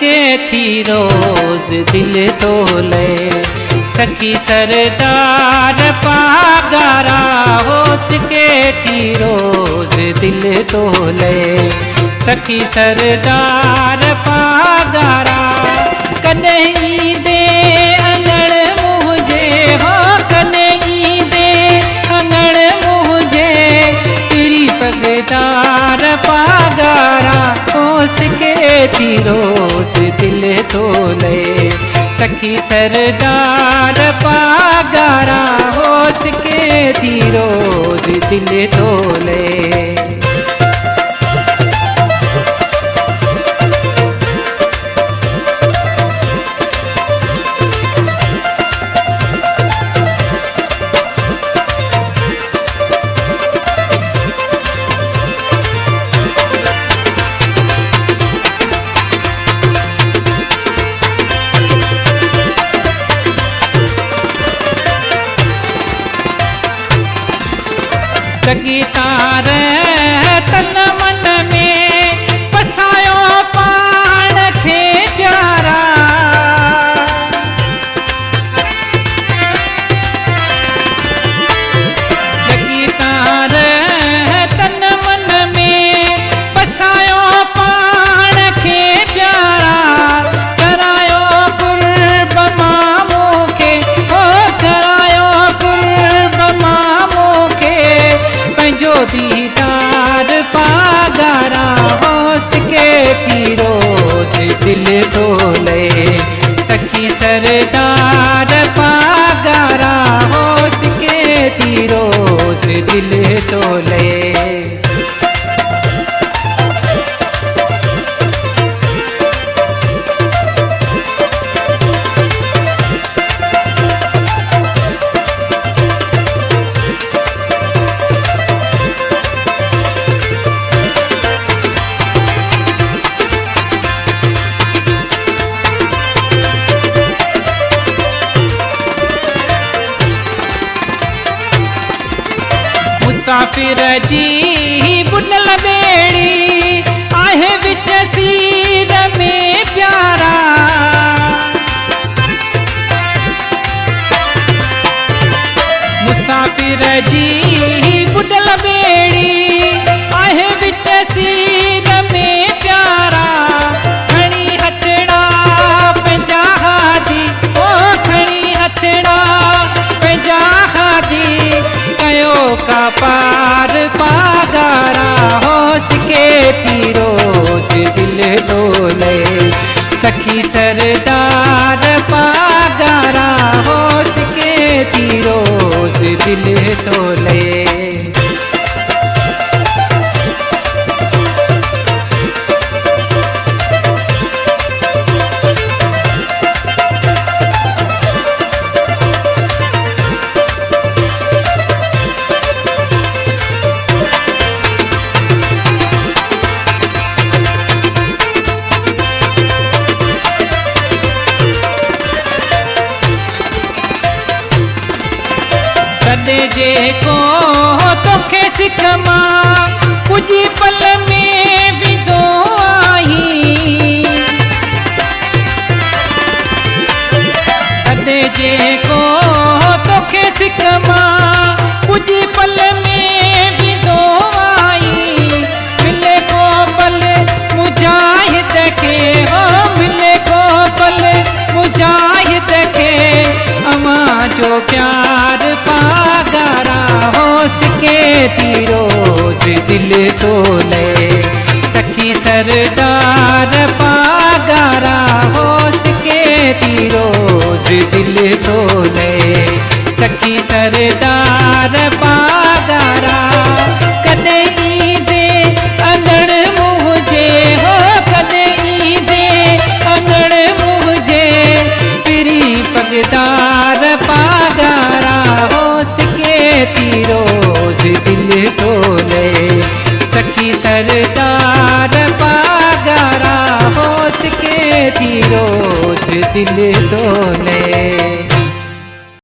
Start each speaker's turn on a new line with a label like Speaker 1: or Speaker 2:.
Speaker 1: के थी रोज दिल तोले। सखी सरदार पागारा होश के थी रोज दिल तोले। सखी सरदार पागारा कन्हई दे अंगण मुझे हो, कन्हई दे अंगण मुझे तेरी पगदार पागारा होश के थी रोज दिल तोले। सखी सरदार पागारा होश के थी रोज दिल तोले। सगीतार तन मन में पसायो पाण खे प्यारा। सगीतार तन मन में पसायो पाण खे प्यारा। करायो कुर्ब मामू के हो, करायो कुर्ब मामू के जो दीदार पागारा होश के थी रोज दिल तोले। सखी सरदार पागारा होश के थी रोज दिल तोले। मुसाफिर जी बुनल बेड़ी आहे विच सीर में प्यारा। मुसाफिर जी बुनल बेड़ी आहे विच सीर में प्यारा। खणी हथड़ा पंजा हादी ओ, खणी हथड़ा पंजा हादी कयो का पार पागारा होश के थी रोज दिल तोले। सखी सरदार पागारा होश के थी रोज दिल तोले। सॾे जेको तोखे सिक मां कुझु पल में विधो आई। सॾे जेको तोखे सिक मां कुझु पल में विधो आई। मिले को पल मुजाहिद खे हो, मिले को पल मुजाहिद खे अमां जो प्यार पागारा होश के थी रोज दिल तोले। सखी सरदार पागारा होश के थी रोज दिल तोले। सखी सरदार पागारा कदई दे अंगण मुझे हो, कदई दे अंगण मुझे तेरी पगदार पागारा होश के थी रोज दिल तोले। सखी सरदार पागारा होश के थी रोज दिल तोले।